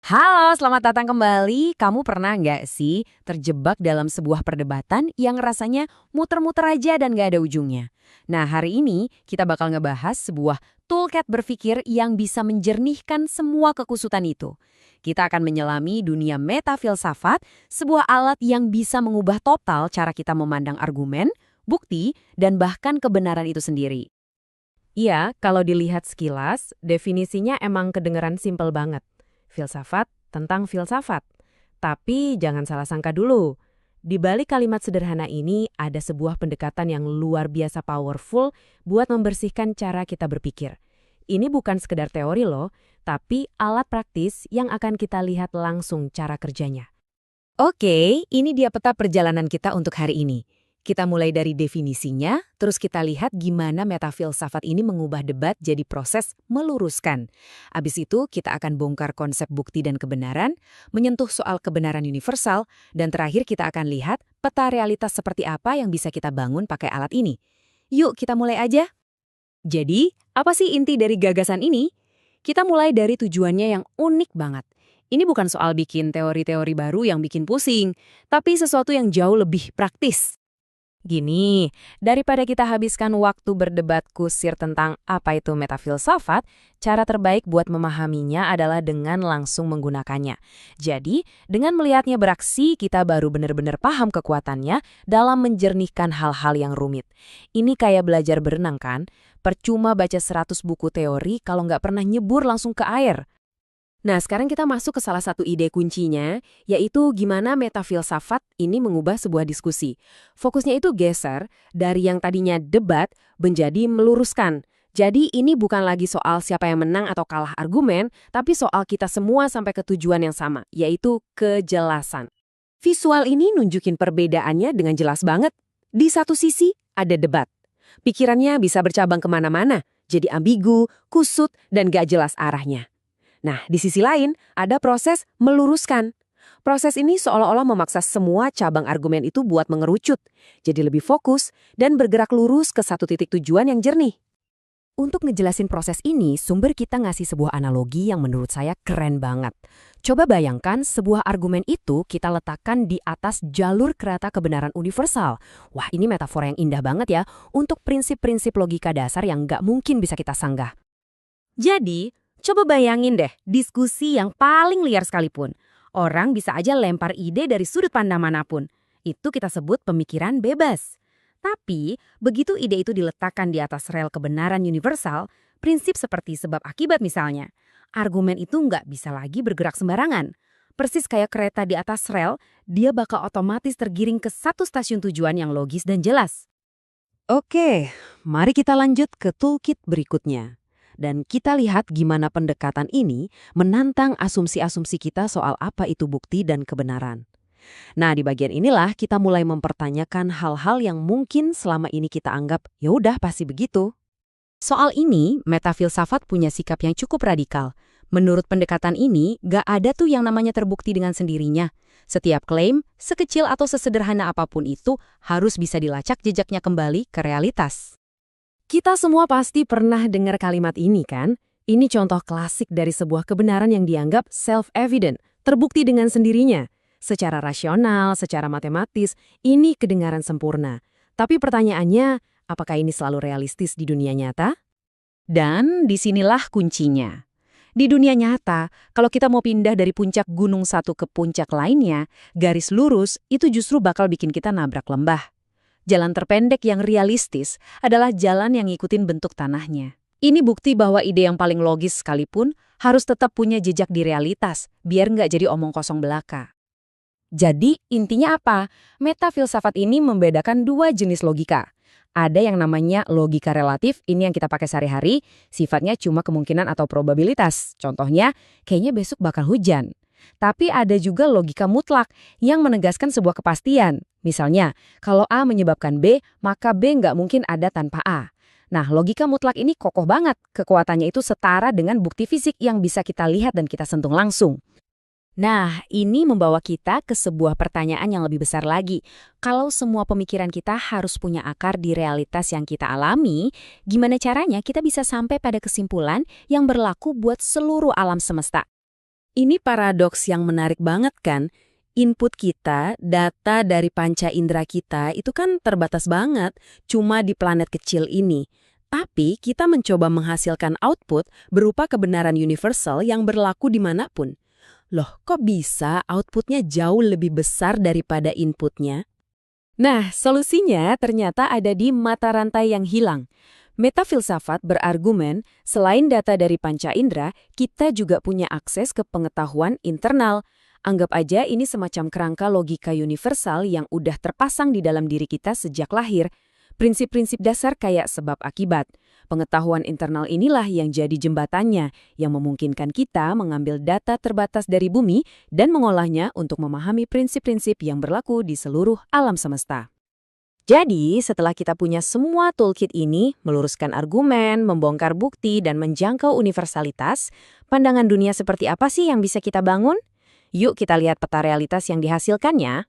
Halo, selamat datang kembali. Kamu pernah nggak sih terjebak dalam sebuah perdebatan yang rasanya muter-muter aja dan nggak ada ujungnya? Nah, hari ini kita bakal ngebahas sebuah toolkit berpikir yang bisa menjernihkan semua kekusutan itu. Kita akan menyelami dunia metafilsafat, sebuah alat yang bisa mengubah total cara kita memandang argumen, bukti, dan bahkan kebenaran itu sendiri. Iya, kalau dilihat sekilas, definisinya emang kedengeran simpel banget. Filsafat tentang filsafat. Tapi jangan salah sangka dulu. Di balik kalimat sederhana ini ada sebuah pendekatan yang luar biasa powerful buat membersihkan cara kita berpikir. Ini bukan sekedar teori loh, tapi alat praktis yang akan kita lihat langsung cara kerjanya. Oke, ini dia peta perjalanan kita untuk hari ini. Kita mulai dari definisinya, terus kita lihat gimana metafilsafat ini mengubah debat jadi proses meluruskan. Abis itu kita akan bongkar konsep bukti dan kebenaran, menyentuh soal kebenaran universal, dan terakhir kita akan lihat peta realitas seperti apa yang bisa kita bangun pakai alat ini. Yuk kita mulai aja. Jadi, apa sih inti dari gagasan ini? Kita mulai dari tujuannya yang unik banget. Ini bukan soal bikin teori-teori baru yang bikin pusing, tapi sesuatu yang jauh lebih praktis. Gini, daripada kita habiskan waktu berdebat kusir tentang apa itu metafilsafat, cara terbaik buat memahaminya adalah dengan langsung menggunakannya. Jadi, dengan melihatnya beraksi, kita baru benar-benar paham kekuatannya dalam menjernihkan hal-hal yang rumit. Ini kayak belajar berenang kan? Percuma baca 100 buku teori kalau nggak pernah nyebur langsung ke air. Nah, sekarang kita masuk ke salah satu ide kuncinya, yaitu gimana metafilsafat ini mengubah sebuah diskusi. Fokusnya itu geser dari yang tadinya debat menjadi meluruskan. Jadi ini bukan lagi soal siapa yang menang atau kalah argumen, tapi soal kita semua sampai ke tujuan yang sama, yaitu kejelasan. Visual ini nunjukin perbedaannya dengan jelas banget. Di satu sisi ada debat. Pikirannya bisa bercabang kemana-mana, jadi ambigu, kusut, dan gak jelas arahnya. Nah, di sisi lain, ada proses meluruskan. Proses ini seolah-olah memaksa semua cabang argumen itu buat mengerucut, jadi lebih fokus dan bergerak lurus ke satu titik tujuan yang jernih. Untuk ngejelasin proses ini, sumber kita ngasih sebuah analogi yang menurut saya keren banget. Coba bayangkan sebuah argumen itu kita letakkan di atas jalur kereta kebenaran universal. Wah, ini metafora yang indah banget ya untuk prinsip-prinsip logika dasar yang nggak mungkin bisa kita sanggah. Jadi, coba bayangin deh, diskusi yang paling liar sekalipun. Orang bisa aja lempar ide dari sudut pandang manapun. Itu kita sebut pemikiran bebas. Tapi, begitu ide itu diletakkan di atas rel kebenaran universal, prinsip seperti sebab akibat misalnya, argumen itu nggak bisa lagi bergerak sembarangan. Persis kayak kereta di atas rel, dia bakal otomatis tergiring ke satu stasiun tujuan yang logis dan jelas. Oke, mari kita lanjut ke toolkit berikutnya. Dan kita lihat gimana pendekatan ini menantang asumsi-asumsi kita soal apa itu bukti dan kebenaran. Nah, di bagian inilah kita mulai mempertanyakan hal-hal yang mungkin selama ini kita anggap ya udah pasti begitu. Soal ini, metafilsafat punya sikap yang cukup radikal. Menurut pendekatan ini, gak ada tuh yang namanya terbukti dengan sendirinya. Setiap klaim, sekecil atau sesederhana apapun itu, harus bisa dilacak jejaknya kembali ke realitas. Kita semua pasti pernah dengar kalimat ini kan? Ini contoh klasik dari sebuah kebenaran yang dianggap self-evident, terbukti dengan sendirinya. Secara rasional, secara matematis, ini kedengaran sempurna. Tapi pertanyaannya, apakah ini selalu realistis di dunia nyata? Dan disinilah kuncinya. Di dunia nyata, kalau kita mau pindah dari puncak gunung satu ke puncak lainnya, garis lurus itu justru bakal bikin kita nabrak lembah. Jalan terpendek yang realistis adalah jalan yang ngikutin bentuk tanahnya. Ini bukti bahwa ide yang paling logis sekalipun harus tetap punya jejak di realitas, biar nggak jadi omong kosong belaka. Jadi, intinya apa? Metafilsafat ini membedakan dua jenis logika. Ada yang namanya logika relatif, ini yang kita pakai sehari-hari, sifatnya cuma kemungkinan atau probabilitas. Contohnya, kayaknya besok bakal hujan. Tapi ada juga logika mutlak yang menegaskan sebuah kepastian. Misalnya, kalau A menyebabkan B, maka B nggak mungkin ada tanpa A. Nah, logika mutlak ini kokoh banget. Kekuatannya itu setara dengan bukti fisik yang bisa kita lihat dan kita sentuh langsung. Nah, ini membawa kita ke sebuah pertanyaan yang lebih besar lagi. Kalau semua pemikiran kita harus punya akar di realitas yang kita alami, gimana caranya kita bisa sampai pada kesimpulan yang berlaku buat seluruh alam semesta? Ini paradoks yang menarik banget kan? Input kita, data dari panca indera kita itu kan terbatas banget, cuma di planet kecil ini. Tapi kita mencoba menghasilkan output berupa kebenaran universal yang berlaku dimanapun. Loh, kok bisa outputnya jauh lebih besar daripada inputnya? Nah, solusinya ternyata ada di mata rantai yang hilang. Metafilsafat berargumen, selain data dari panca indera, kita juga punya akses ke pengetahuan internal. Anggap aja ini semacam kerangka logika universal yang udah terpasang di dalam diri kita sejak lahir. Prinsip-prinsip dasar kayak sebab akibat. Pengetahuan internal inilah yang jadi jembatannya, yang memungkinkan kita mengambil data terbatas dari bumi dan mengolahnya untuk memahami prinsip-prinsip yang berlaku di seluruh alam semesta. Jadi, setelah kita punya semua toolkit ini, meluruskan argumen, membongkar bukti, dan menjangkau universalitas, pandangan dunia seperti apa sih yang bisa kita bangun? Yuk kita lihat peta realitas yang dihasilkannya.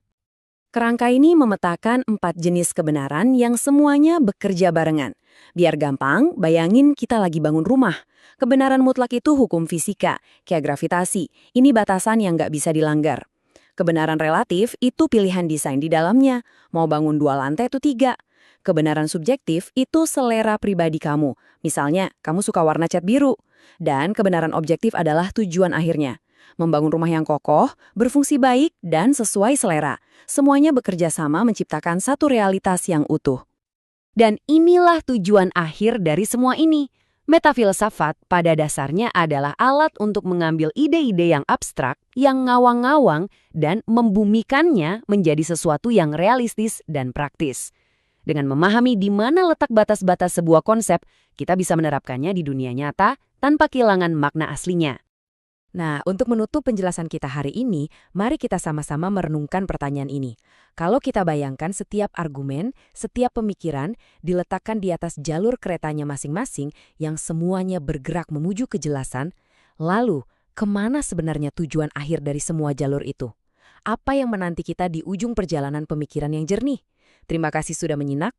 Kerangka ini memetakan 4 jenis kebenaran yang semuanya bekerja barengan. Biar gampang, bayangin kita lagi bangun rumah. Kebenaran mutlak itu hukum fisika, kayak gravitasi. Ini batasan yang nggak bisa dilanggar. Kebenaran relatif itu pilihan desain di dalamnya. Mau bangun 2 lantai itu 3. Kebenaran subjektif itu selera pribadi kamu. Misalnya, kamu suka warna cat biru. Dan kebenaran objektif adalah tujuan akhirnya. Membangun rumah yang kokoh, berfungsi baik, dan sesuai selera. Semuanya bekerja sama menciptakan satu realitas yang utuh. Dan inilah tujuan akhir dari semua ini. Metafilsafat pada dasarnya adalah alat untuk mengambil ide-ide yang abstrak, yang ngawang-ngawang, dan membumikannya menjadi sesuatu yang realistis dan praktis. Dengan memahami di mana letak batas-batas sebuah konsep, kita bisa menerapkannya di dunia nyata tanpa kehilangan makna aslinya. Nah, untuk menutup penjelasan kita hari ini, mari kita sama-sama merenungkan pertanyaan ini. Kalau kita bayangkan setiap argumen, setiap pemikiran diletakkan di atas jalur keretanya masing-masing yang semuanya bergerak menuju kejelasan, lalu kemana sebenarnya tujuan akhir dari semua jalur itu? Apa yang menanti kita di ujung perjalanan pemikiran yang jernih? Terima kasih sudah menyimak.